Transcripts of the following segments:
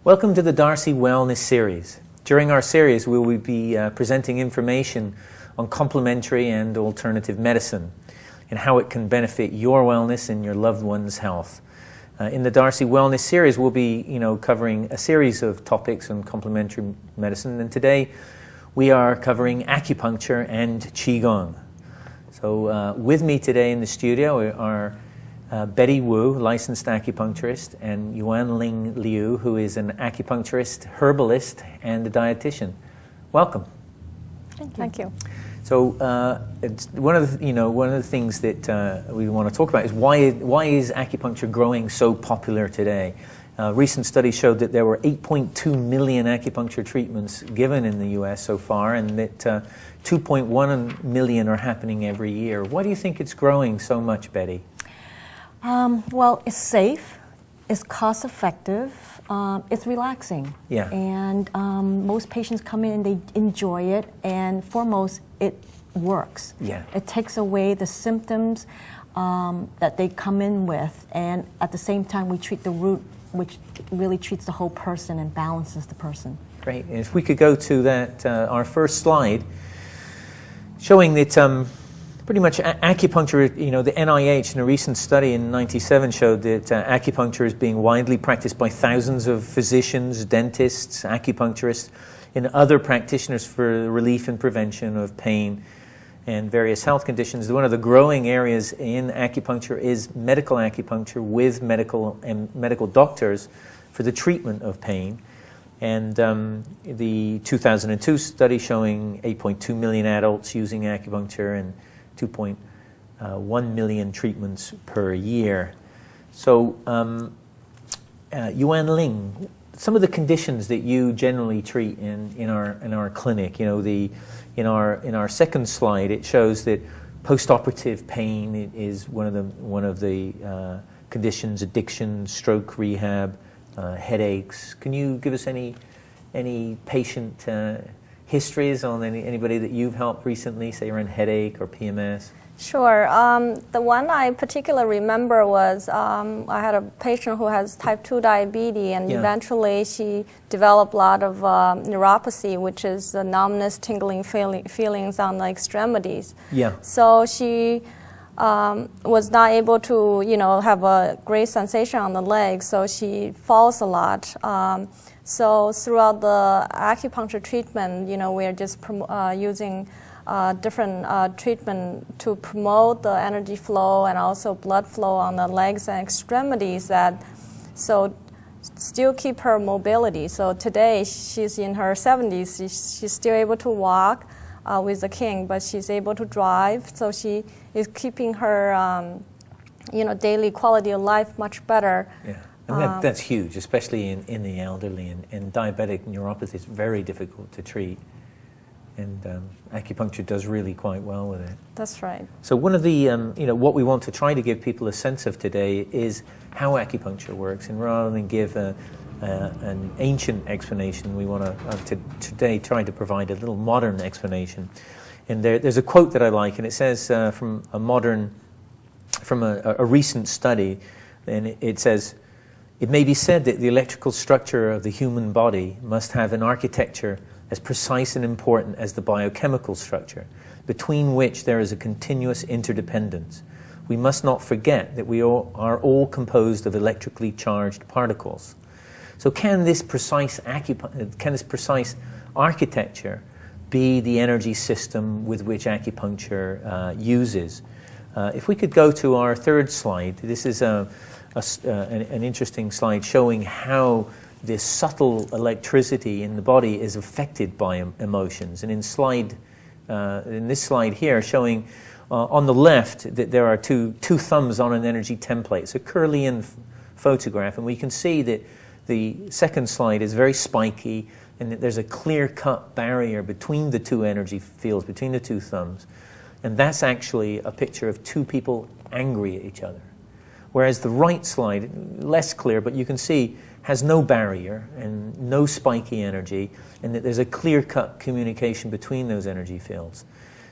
Welcome to the Darcy Wellness Series. During our series, we will be presenting information on complementary and alternative medicine and how it can benefit your wellness and your loved one's health. In the Darcy Wellness Series, we'll be covering a series of topics on complementary medicine, and today we are covering acupuncture and Qigong. So with me today in the studio are Betty Wu, licensed acupuncturist, and Yuanling Liu, who is an acupuncturist, herbalist, and a dietitian. Welcome. Thank you. So it's one of the things that we want to talk about is why is acupuncture growing so popular today? Recent studies showed that there were 8.2 million acupuncture treatments given in the U.S. so far, and that 2.1 million are happening every year. Why do you think it's growing so much, Betty? Well, it's safe, it's cost-effective, it's relaxing. Yeah. And most patients come in and they enjoy it, and foremost, it works. Yeah. It takes away the symptoms that they come in with, and at the same time, we treat the root, which really treats the whole person and balances the person. Great. And if we could go to that, our first slide, showing that pretty much acupuncture, the NIH in a recent study in '97 showed that acupuncture is being widely practiced by thousands of physicians, dentists, acupuncturists, and other practitioners for relief and prevention of pain and various health conditions. One of the growing areas in acupuncture is medical acupuncture with medical doctors for the treatment of pain. And the 2002 study showing 8.2 million adults using acupuncture and 2.1 million treatments per year. So, Yuanling, some of the conditions that you generally treat in our clinic, in our second slide, it shows that post-operative pain is one of the conditions, addiction, stroke rehab, headaches. Can you give us any patient histories on anybody that you've helped recently, say around headache or PMS? Sure. The one I particularly remember was I had a patient who has type 2 diabetes, and eventually she developed a lot of neuropathy, which is the numbness, tingling feelings on the extremities. Yeah. So she was not able to, have a great sensation on the legs, so she falls a lot. So throughout the acupuncture treatment, we're just using different treatment to promote the energy flow and also blood flow on the legs and extremities so still keep her mobility. So today she's in her 70s. She's still able to walk with a cane, but she's able to drive. So she is keeping her daily quality of life much better. Yeah. And that's huge, especially in the elderly, and diabetic neuropathy is very difficult to treat, and acupuncture does really quite well with it. That's right. So one of the, what we want to try to give people a sense of today is how acupuncture works, and rather than give an ancient explanation, we want to today try to provide a little modern explanation. And there's a quote that I like, and it says from a recent study, and it says, "It may be said that the electrical structure of the human body must have an architecture as precise and important as the biochemical structure, between which there is a continuous interdependence. We must not forget that we are all composed of electrically charged particles." So can this precise architecture be the energy system with which acupuncture uses? If we could go to our third slide, this is an interesting slide showing how this subtle electricity in the body is affected by emotions. And in this slide here, showing on the left that there are two thumbs on an energy template. It's a Kirlian photograph, and we can see that the second slide is very spiky, and that there's a clear-cut barrier between the two energy fields, between the two thumbs. And that's actually a picture of two people angry at each other. Whereas the right slide, less clear, but you can see, has no barrier and no spiky energy, and that there's a clear-cut communication between those energy fields.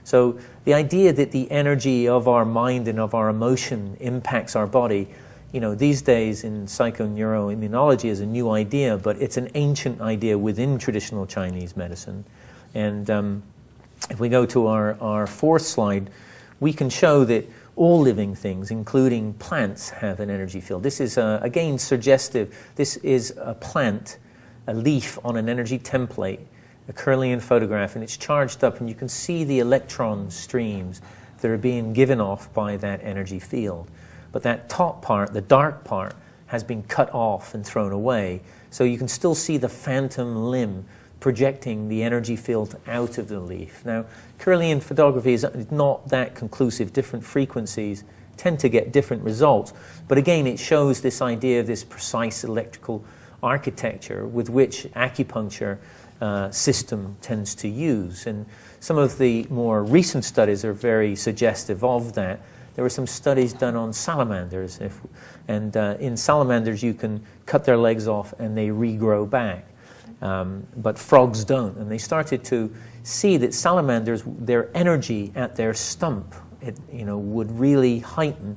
So the idea that the energy of our mind and of our emotion impacts our body these days in psychoneuroimmunology is a new idea, but it's an ancient idea within traditional Chinese medicine. And if we go to our fourth slide, we can show that all living things, including plants, have an energy field. This is, again, suggestive. This is a plant, a leaf on an energy template, a Kirlian photograph, and it's charged up, and you can see the electron streams that are being given off by that energy field. But that top part, the dark part, has been cut off and thrown away. So you can still see the phantom limb projecting the energy field out of the leaf. Now, Kirlian photography is not that conclusive. Different frequencies tend to get different results. But again, it shows this idea of this precise electrical architecture with which acupuncture system tends to use. And some of the more recent studies are very suggestive of that. There were some studies done on salamanders, in salamanders you can cut their legs off and they regrow back. But frogs don't. And they started to see that salamanders, their energy at their stump, would really heighten,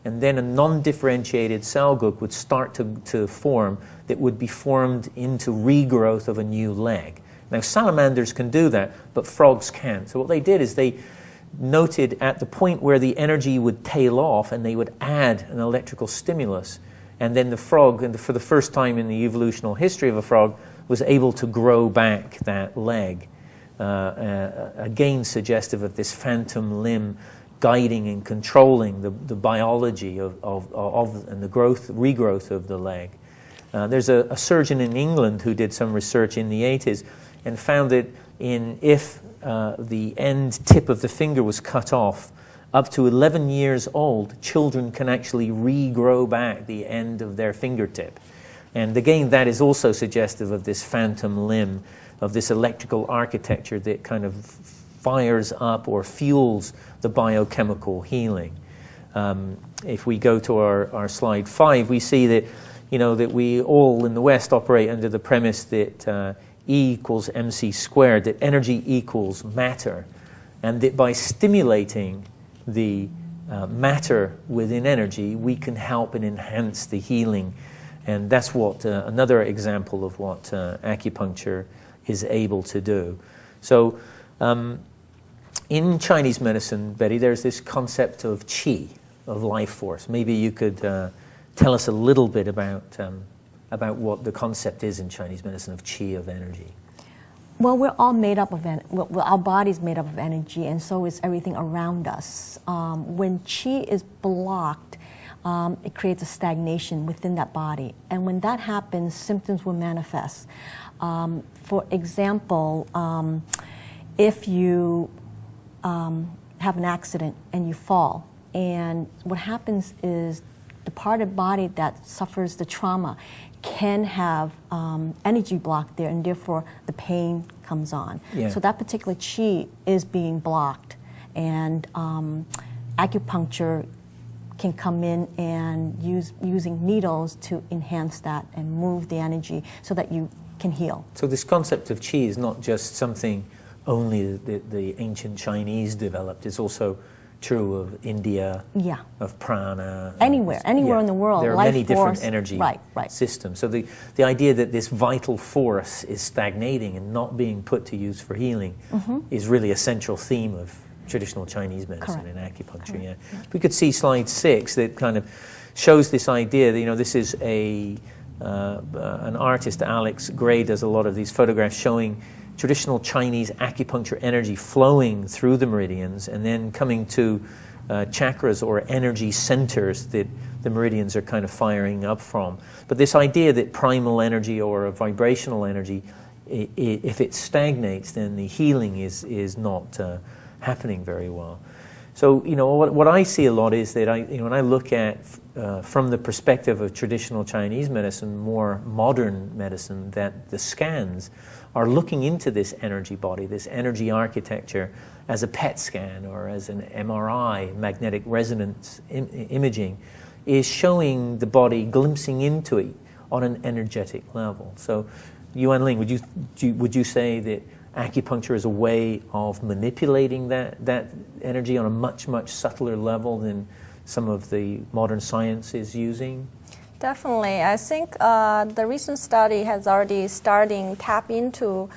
and then a non-differentiated cell group would start to form that would be formed into regrowth of a new leg. Now, salamanders can do that, but frogs can't. So what they did is they noted at the point where the energy would tail off, and they would add an electrical stimulus, and then the frog, and for the first time in the evolutionary history of a frog, was able to grow back that leg. Again, suggestive of this phantom limb guiding and controlling the biology of and the regrowth of the leg. There's a surgeon in England who did some research in the 80s and found that if the end tip of the finger was cut off, up to 11 years old, children can actually regrow back the end of their fingertip. And again, that is also suggestive of this phantom limb, of this electrical architecture that kind of fires up or fuels the biochemical healing. If we go to our slide 5, we see that, that we all in the West operate under the premise that E equals mc squared, that energy equals matter, and that by stimulating the matter within energy, we can help and enhance the healing. And that's what another example of what acupuncture is able to do. So in Chinese medicine, Betty, there's this concept of qi, of life force. Maybe you could tell us a little bit about what the concept is in Chinese medicine of qi, of energy. Well, we're all made up of our body's made up of energy, and so is everything around us. When qi is blocked, it creates a stagnation within that body, and when that happens, symptoms will manifest. For example, if you have an accident and you fall, and what happens is the part of the body that suffers the trauma can have energy blocked there, and therefore the pain comes on. Yeah. So that particular qi is being blocked, and acupuncture can come in and using needles to enhance that and move the energy so that you can heal. So this concept of qi is not just something only the ancient Chinese developed. It's also true of India, yeah, of prana. Anywhere yeah, in the world. There are life many force, different energy right. systems. So the idea that this vital force is stagnating and not being put to use for healing is really a central theme of traditional Chinese medicine. Correct. And acupuncture. Correct. Yeah. We could see slide 6 that kind of shows this idea that this is an artist, Alex Gray, does a lot of these photographs showing traditional Chinese acupuncture energy flowing through the meridians and then coming to chakras or energy centers that the meridians are kind of firing up from. But this idea that primal energy or a vibrational energy, if it stagnates, then the healing is not happening very well. So, what I see a lot is that when I look at, from the perspective of traditional Chinese medicine, more modern medicine, that the scans are looking into this energy body, this energy architecture, as a PET scan or as an MRI, magnetic resonance imaging, is showing the body, glimpsing into it on an energetic level. So, Yuanling, would you say that acupuncture is a way of manipulating that energy on a much, much subtler level than some of the modern science is using? Definitely. I think the recent study has already tap into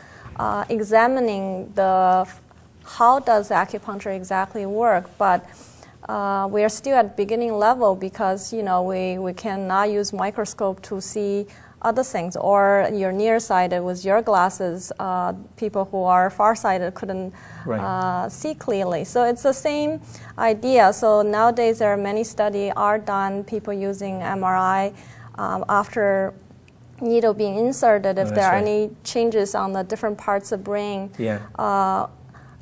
examining how does acupuncture exactly work, but we are still at beginning level because we cannot use microscope to see other things, or you're nearsighted with your glasses. People who are farsighted couldn't see clearly. So it's the same idea. So nowadays there are many studies are done, people using MRI after needle being inserted, if there are any changes on the different parts of brain.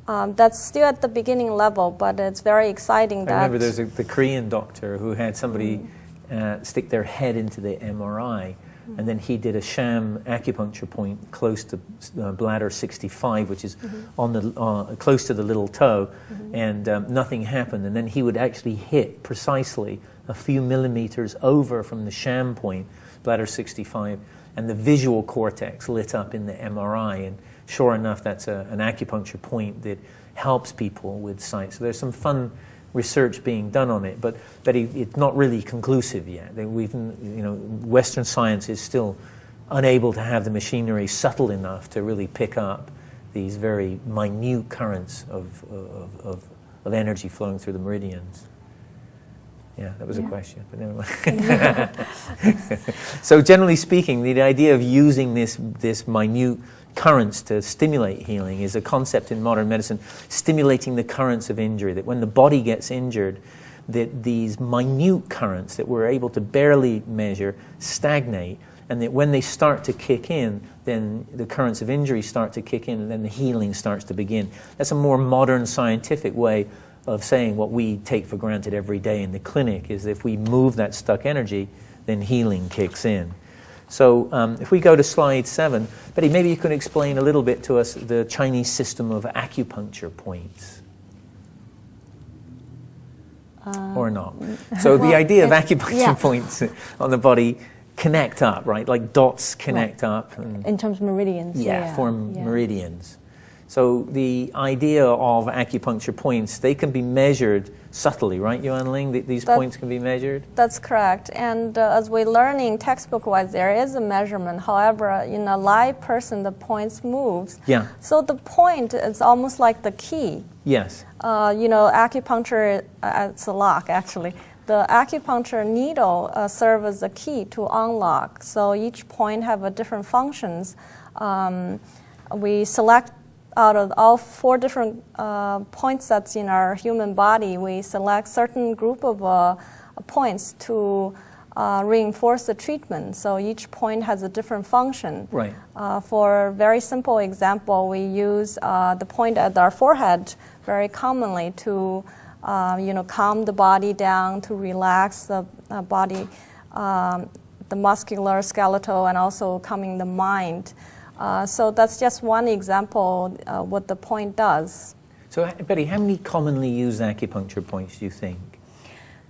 That's still at the beginning level, but it's very exciting. I remember there's the Korean doctor who had somebody stick their head into the MRI, and then he did a sham acupuncture point close to bladder 65, which is on the close to the little toe, and nothing happened. And then he would actually hit precisely a few millimeters over from the sham point, bladder 65, and the visual cortex lit up in the MRI. And sure enough, that's an acupuncture point that helps people with sight. So there's some fun research being done on it, but it's not really conclusive yet. Western science is still unable to have the machinery subtle enough to really pick up these very minute currents of energy flowing through the meridians. Yeah, that was a question, but never mind. So generally speaking, the idea of using this minute currents to stimulate healing is a concept in modern medicine, stimulating the currents of injury, that when the body gets injured, that these minute currents that we're able to barely measure stagnate, and that when they start to kick in, then the currents of injury start to kick in, and then the healing starts to begin. That's a more modern scientific way of saying what we take for granted every day in the clinic, is if we move that stuck energy, then healing kicks in. So if we go to slide 7, Betty, maybe you could explain a little bit to us the Chinese system of acupuncture points. Or not. So the idea of acupuncture points on the body connect up, right? Like dots connect up. And, in terms of meridians. Form meridians. So the idea of acupuncture points, they can be measured subtly, right, Yuanling? These points can be measured? That's correct. And as we're learning textbook-wise, there is a measurement. However, in a live person, the points moves. Yeah. So the point is almost like the key. Yes. Acupuncture, it's a lock, actually. The acupuncture needle serves as a key to unlock. So each point have a different functions. We select out of all 4 different point sets in our human body, we select certain group of points to reinforce the treatment. So each point has a different function. Right. For a very simple example, we use the point at our forehead very commonly to calm the body down, to relax the body, the muscular, skeletal, and also calming the mind. So that's just one example what the point does. So, Betty, how many commonly used acupuncture points do you think?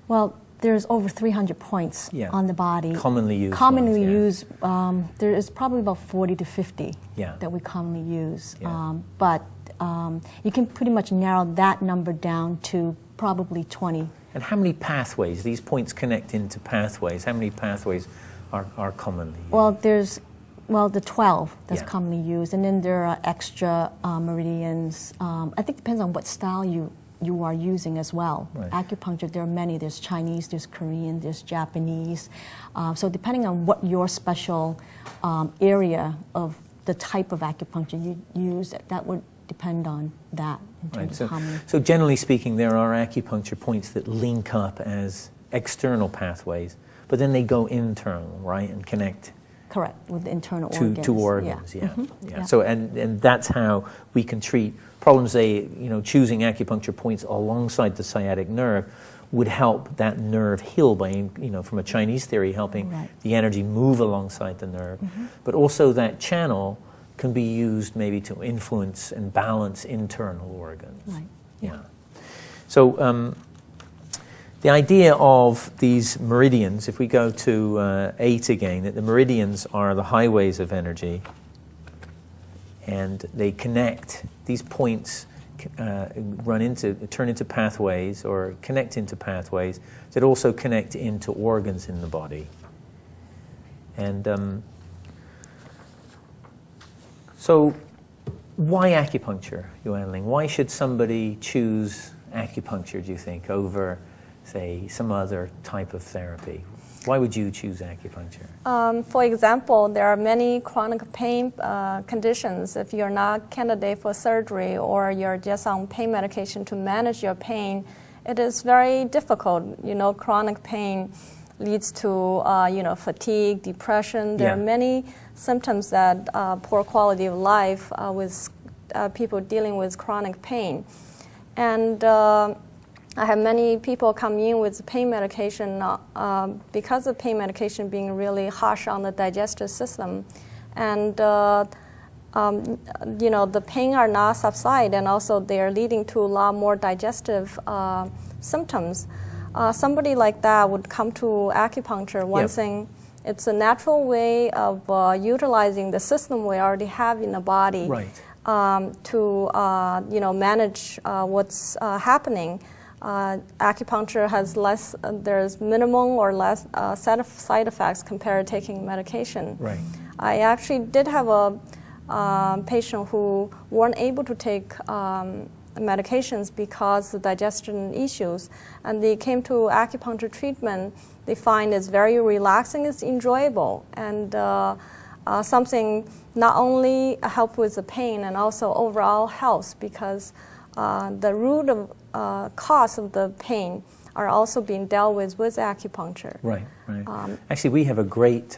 Well, there's over 300 points on the body. Commonly used. Commonly used. There is probably about 40 to 50 that we commonly use. Yeah. But you can pretty much narrow that number down to probably 20. And how many pathways? These points connect into pathways. How many pathways are commonly used? Well, there's the 12 that's commonly used, and then there are extra meridians. I think it depends on what style you are using as well. Right. Acupuncture, there are many. There's Chinese, there's Korean, there's Japanese. So depending on what your special area of the type of acupuncture you use, that would depend on that in terms of how many. So generally speaking, there are acupuncture points that link up as external pathways, but then they go internal, right, and connect. Correct, with the internal organs. To organs, yeah. Mm-hmm. Yeah. So and that's how we can treat problems. Choosing acupuncture points alongside the sciatic nerve would help that nerve heal by, from a Chinese theory, helping the energy move alongside the nerve. Mm-hmm. But also that channel can be used maybe to influence and balance internal organs. Right. Yeah. So the idea of these meridians, if we go to 8 again, that the meridians are the highways of energy, and they connect, these points turn into pathways or connect into pathways that also connect into organs in the body. And so why acupuncture, Yuanling? Why should somebody choose acupuncture, do you think, over, say, some other type of therapy? Why would you choose acupuncture? For example, there are many chronic pain conditions. If you're not candidate for surgery or you're just on pain medication to manage your pain, it is very difficult. You know, chronic pain leads to fatigue, depression. There are many symptoms that poor quality of life with people dealing with chronic pain. And I have many people come in with pain medication because of pain medication being really harsh on the digestive system. And the pain are not subside, and also they're leading to a lot more digestive symptoms. Somebody like that would come to acupuncture. One thing, it's a natural way of utilizing the system we already have in the body to manage what's happening. Acupuncture has less, there's minimum or less set of side effects compared to taking medication. Right. I actually did have a patient who weren't able to take medications because of digestion issues, and they came to acupuncture treatment. They find it's very relaxing, it's enjoyable, and something not only help with the pain and also overall health, because the root of cause of the pain are also being dealt with acupuncture. Right, right. Actually, we have a great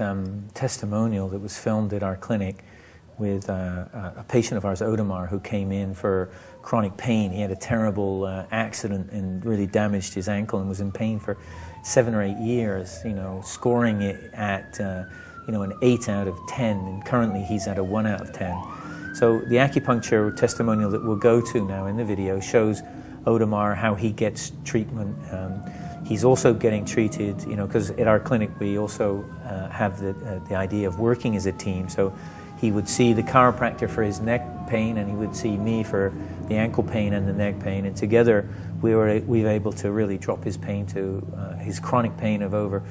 testimonial that was filmed at our clinic with a patient of ours, Odemar, who came in for chronic pain. He had a terrible accident and really damaged his ankle and was in pain for 7 or 8 years, scoring it at an 8 out of 10, and currently he's at a 1 out of 10. So the acupuncture testimonial that we'll go to now in the video shows Odemar how he gets treatment. He's also getting treated, because at our clinic we also have the idea of working as a team. So he would see the chiropractor for his neck pain, and he would see me for the ankle pain and the neck pain, and together we were able to really drop his pain to his chronic pain of over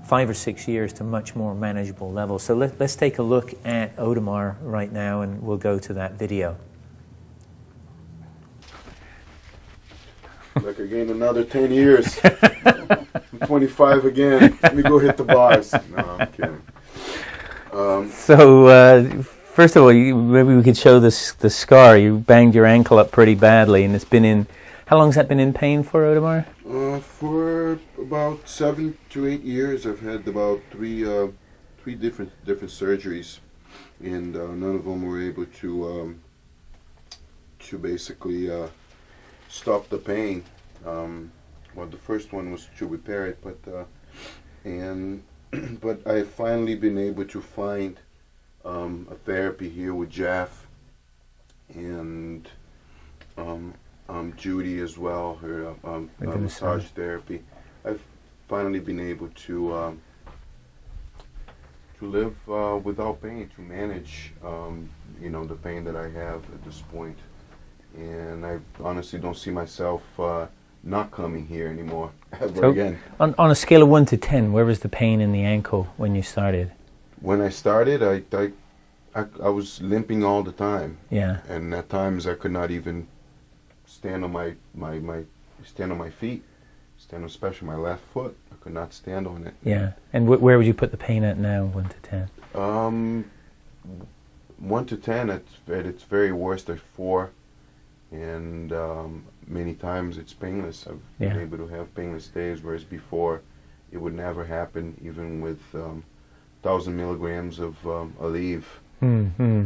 5 or 6 years to much more manageable levels. So let's take a look at Odemar right now, and we'll go to that video. Like I gained another 10 years. I'm 25 again. Let me go hit the bars. No, I'm kidding. So first of all, maybe we could show the scar. You banged your ankle up pretty badly, and it's been in. How long has that been in pain for, Odemar? For about 7 to 8 years. I've had about three different surgeries, and none of them were able to basically stop the pain. Well, the first one was to repair it, but I have finally been able to find a therapy here with Geoff and Judy as well, her massage therapy. I've finally been able to live without pain, to manage the pain that I have at this point. And I honestly don't see myself not coming here anymore ever again. On a scale of 1 to 10, where was the pain in the ankle when you started? When I started, I was limping all the time. Yeah. And at times I could not even stand on my feet, stand on especially my left foot. I could not stand on it. Yeah. And where would you put the pain at now, 1 to 10? 1 to 10, at its very worst, at 4. And many times it's painless. I've been able to have painless days, whereas before it would never happen, even with 1,000 milligrams of Aleve. Mm-hmm.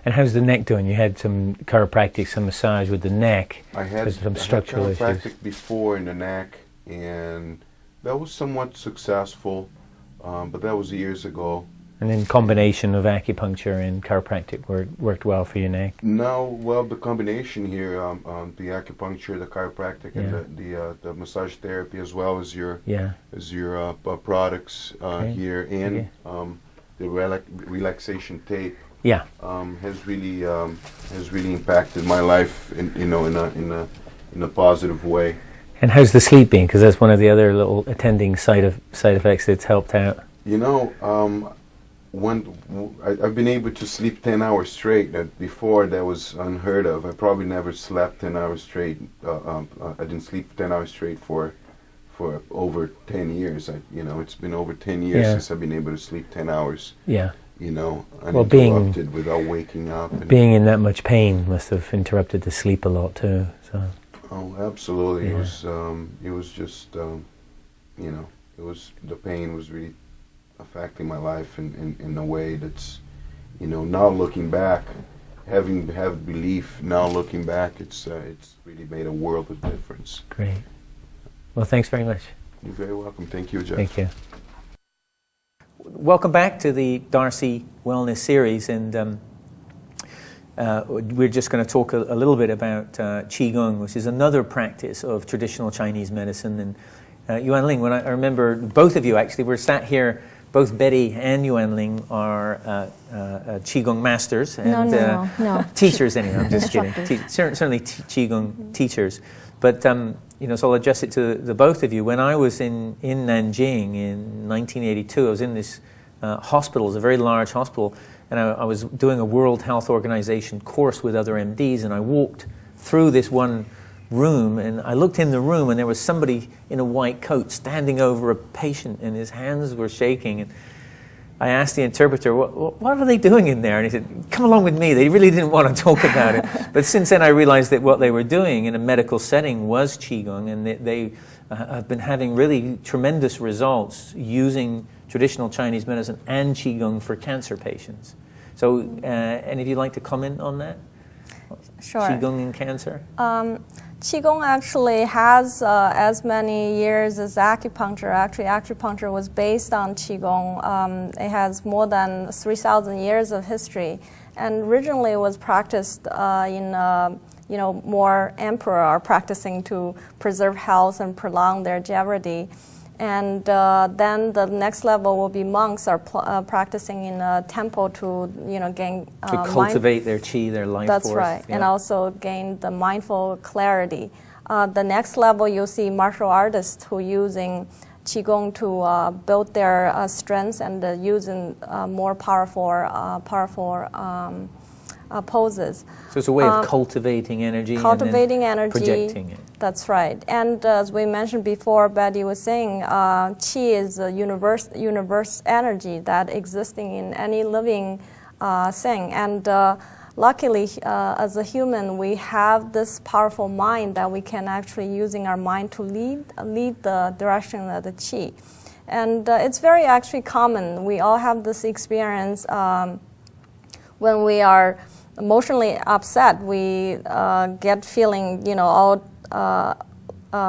And how's the neck doing? You had some chiropractic, some massage with the neck. I had some structural issues. Chiropractic before in the neck, and that was somewhat successful, but that was years ago. And then combination of acupuncture and chiropractic worked well for your neck? No, well, the combination here, the acupuncture, the chiropractic, and the massage therapy, as well as your products here, and the relaxation tape Yeah. Has really impacted my life in a positive way. And how's the sleep been? Because that's one of the other little attending side effects that's helped out. You know, I've been able to sleep 10 hours straight. Before that was unheard of. I probably never slept 10 hours straight. I didn't sleep 10 hours straight for over 10 years. It's been over 10 years since I've been able to sleep 10 hours. Yeah. Uninterrupted without waking up. And being in that much pain must have interrupted the sleep a lot too. So. Oh, absolutely. Yeah. It was just, the pain was really affecting my life in a way that's, now looking back, having belief, now looking back, it's really made a world of difference. Great. Well, thanks very much. You're very welcome. Thank you, Geoff. Thank you. Welcome back to the Darcy Wellness Series, and we're just going to talk a little bit about Qigong, which is another practice of traditional Chinese medicine. And Yuanling, when I remember both of you actually were sat here, both Betty and Yuanling are Qigong masters and no. teachers. Anyway, I'm just kidding. Certainly Qigong teachers. But so I'll address it to the both of you. When I was in Nanjing in 1982, I was in this hospital. It was a very large hospital, and I was doing a World Health Organization course with other MDs, and I walked through this one room, and I looked in the room, and there was somebody in a white coat standing over a patient, and his hands were shaking. And I asked the interpreter, what are they doing in there? And he said, come along with me. They really didn't want to talk about it. But since then I realized that what they were doing in a medical setting was Qigong, and they have been having really tremendous results using traditional Chinese medicine and Qigong for cancer patients. So any of you like to comment on that? Sure. Qigong in cancer? Qigong actually has as many years as acupuncture. Actually, acupuncture was based on Qigong. It has more than 3,000 years of history, and originally it was practiced in more emperor are practicing to preserve health and prolong their longevity. And then the next level will be monks are practicing in a temple to gain to cultivate their qi, their life That's force. right, Yeah. and also gain the mindful clarity. The next level, you'll see martial artists who using qigong to build their strengths and using more powerful poses. So it's a way of cultivating energy Cultivating and then energy. projecting it. That's right. And as we mentioned before, Betty was saying, qi is a universe energy that existing in any living thing. And luckily, as a human, we have this powerful mind that we can actually using our mind to lead the direction of the qi. And it's very actually common. We all have this experience when we are emotionally upset. We get feeling, all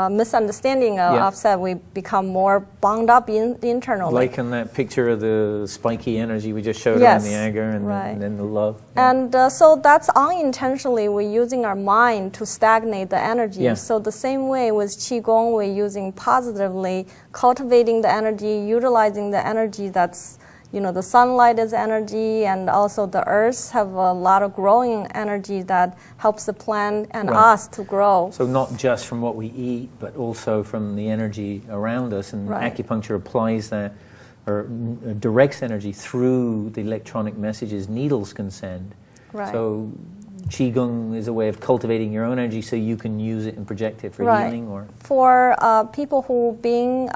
misunderstanding of upset. We become more bound up internally. Like in that picture of the spiky energy we just showed Yes, on the anger and, right. and then the love. And so that's unintentionally we're using our mind to stagnate the energy. Yeah. So the same way with Qigong, we're using positively, cultivating the energy, utilizing the energy that's the sunlight is energy, and also the earth have a lot of growing energy that helps the plant and us to grow. So not just from what we eat, but also from the energy around us. And acupuncture applies that, or directs energy through the electronic messages needles can send. Right. So Qigong is a way of cultivating your own energy so you can use it and project it for healing? Or for people who've been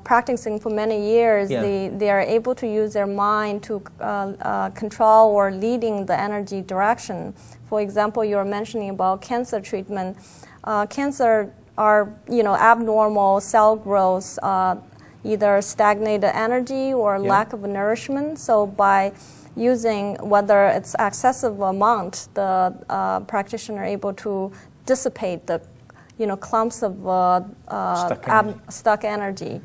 practicing for many years, they are able to use their mind to control or leading the energy direction. For example, you're mentioning about cancer treatment. Cancer are abnormal cell growth, either stagnated energy or lack of nourishment. So by using whether it's excessive amount, the practitioner able to dissipate the clumps of stuck energy.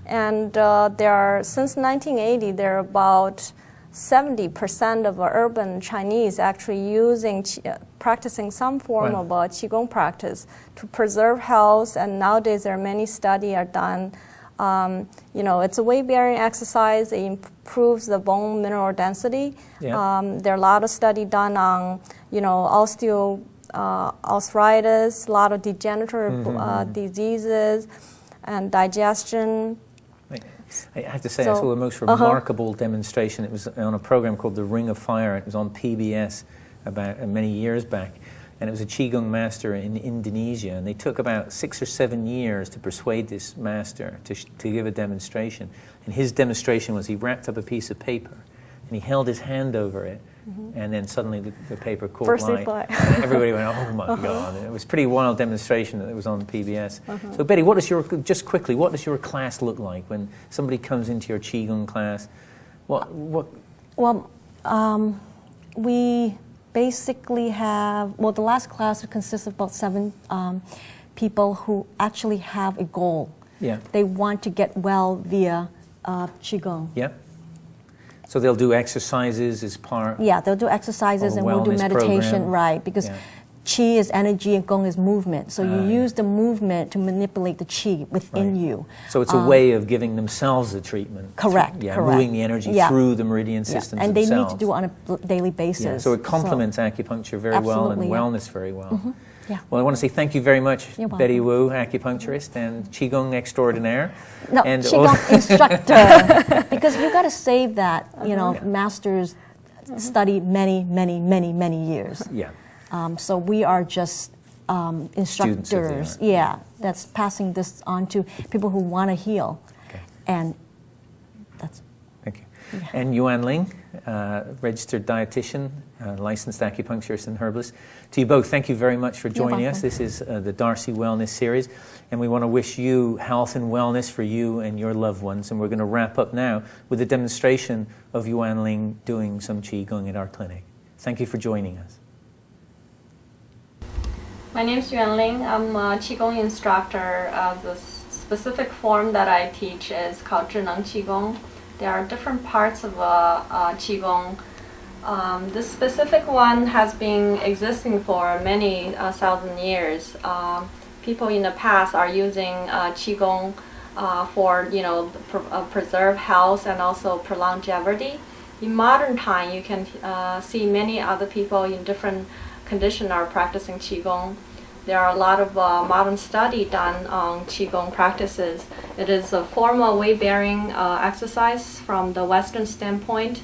And there are, since 1980, there are about 70% of urban Chinese actually using practicing some form of Qigong practice to preserve health. And nowadays there are many studies are done It's a weight-bearing exercise. It improves the bone mineral density. Yeah. There are a lot of study done on, arthritis, a lot of degenerative diseases, and digestion. I have to say, I saw the most remarkable demonstration. It was on a program called The Ring of Fire. It was on PBS about many years back. And it was a Qigong master in Indonesia. And they took about 6 or 7 years to persuade this master to give a demonstration. And his demonstration was he wrapped up a piece of paper and he held his hand over it. And then suddenly the paper caught light. And everybody went, oh my God. And it was a pretty wild demonstration that was on PBS. So Betty, just quickly, what does your class look like when somebody comes into your Qigong class? Well, we basically have, the last class consists of about 7 people who actually have a goal. Yeah. They want to get well via Qigong. Yeah. So they'll do exercises as part. Yeah, they'll do exercises and we'll do meditation, program. Right? Because Qi is energy and Gong is movement. So you use the movement to manipulate the Qi within you. So it's a way of giving themselves a treatment. Correct. Yeah, correct. moving the energy through the meridian systems and they themselves. need to do it on a daily basis. Yeah, so it complements acupuncture very well and wellness very well. Yeah. Well, I want to say thank you very much, You're Betty welcome. Wu, acupuncturist and Qigong extraordinaire. No, and Qigong instructor. Because you got to save that, masters study many, many, many, many years. Yeah. So we are just instructors. Yeah, that's passing this on to people who want to heal. Okay. And that's. Thank you. Yeah. And Yuanling, registered dietitian, licensed acupuncturist and herbalist. To you both, thank you very much for joining us. This is the Darcy Wellness Series, and we want to wish you health and wellness for you and your loved ones. And we're going to wrap up now with a demonstration of Yuanling doing some Qigong at our clinic. Thank you for joining us. My name is Yuanling. I'm a Qigong instructor. The specific form that I teach is called Zhineng Qigong. There are different parts of Qigong. This specific one has been existing for many thousand years. People in the past are using Qigong for preserve health and also prolong longevity. In modern time, you can see many other people in different conditions are practicing Qigong. There are a lot of modern study done on Qigong practices. It is a formal weight-bearing exercise from the Western standpoint.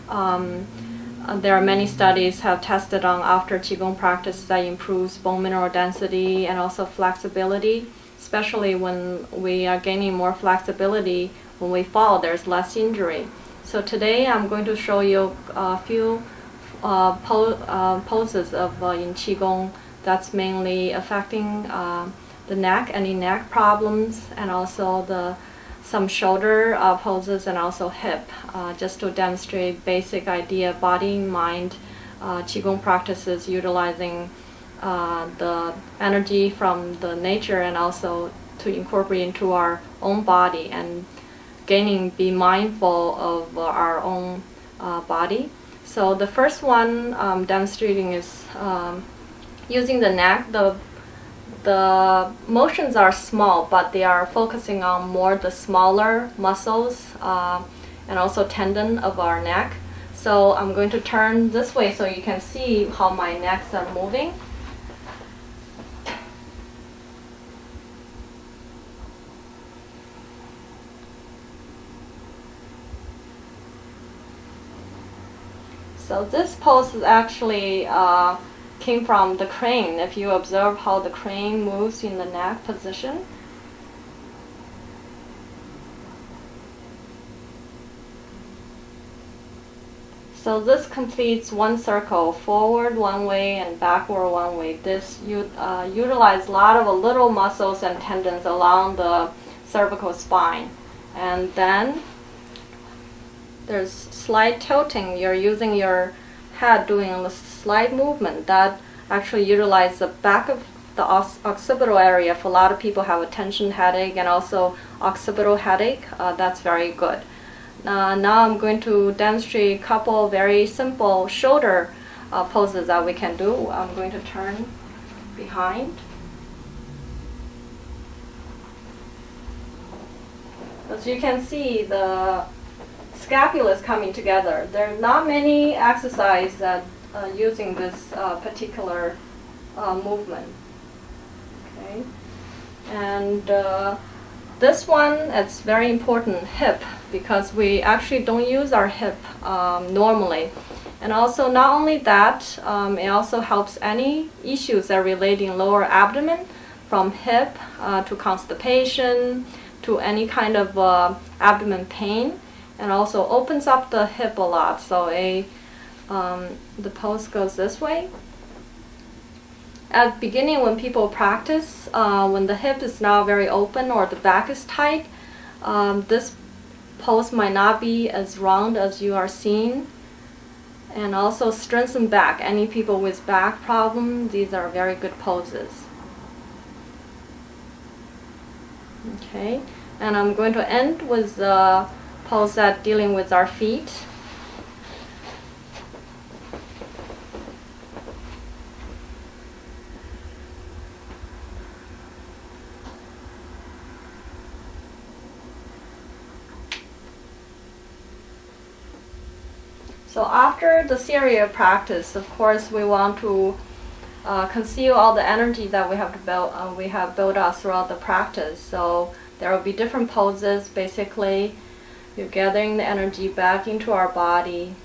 There are many studies have tested on after Qigong practice that improves bone mineral density and also flexibility, especially when we are gaining more flexibility. When we fall, there's less injury. So today I'm going to show you a few poses in Qigong that's mainly affecting the neck, any neck problems, and also some shoulder poses and also hip, just to demonstrate basic idea, body, mind, Qigong practices utilizing the energy from the nature and also to incorporate into our own body and be mindful of our own body. So the first one I'm demonstrating is using the neck. The motions are small, but they are focusing on more the smaller muscles and also tendon of our neck. So I'm going to turn this way so you can see how my necks are moving. So this pose is actually came from the crane. If you observe how the crane moves in the neck position. So this completes one circle, forward one way and backward one way. This utilize a lot of little muscles and tendons along the cervical spine. And then there's slight tilting. You're using your head doing a slight movement that actually utilize the back of the occipital area. For a lot of people have a tension headache and also occipital headache. That's very good. Now I'm going to demonstrate a couple very simple shoulder poses that we can do. I'm going to turn behind. As you can see, the scapula is coming together. There are not many exercises that using this particular movement. Okay, and this one, it's very important, hip, because we actually don't use our hip normally. And also, not only that, it also helps any issues that are relating lower abdomen, from hip to constipation, to any kind of abdomen pain, and also opens up the hip a lot. So the pose goes this way. At the beginning, when people practice, when the hip is not very open or the back is tight, this pose might not be as round as you are seeing. And also strengthen back. Any people with back problem, these are very good poses. Okay, and I'm going to end with the pose that dealing with our feet. So after the serial practice, of course, we want to conceal all the energy that we have built up throughout the practice. So there will be different poses. Basically, you're gathering the energy back into our body.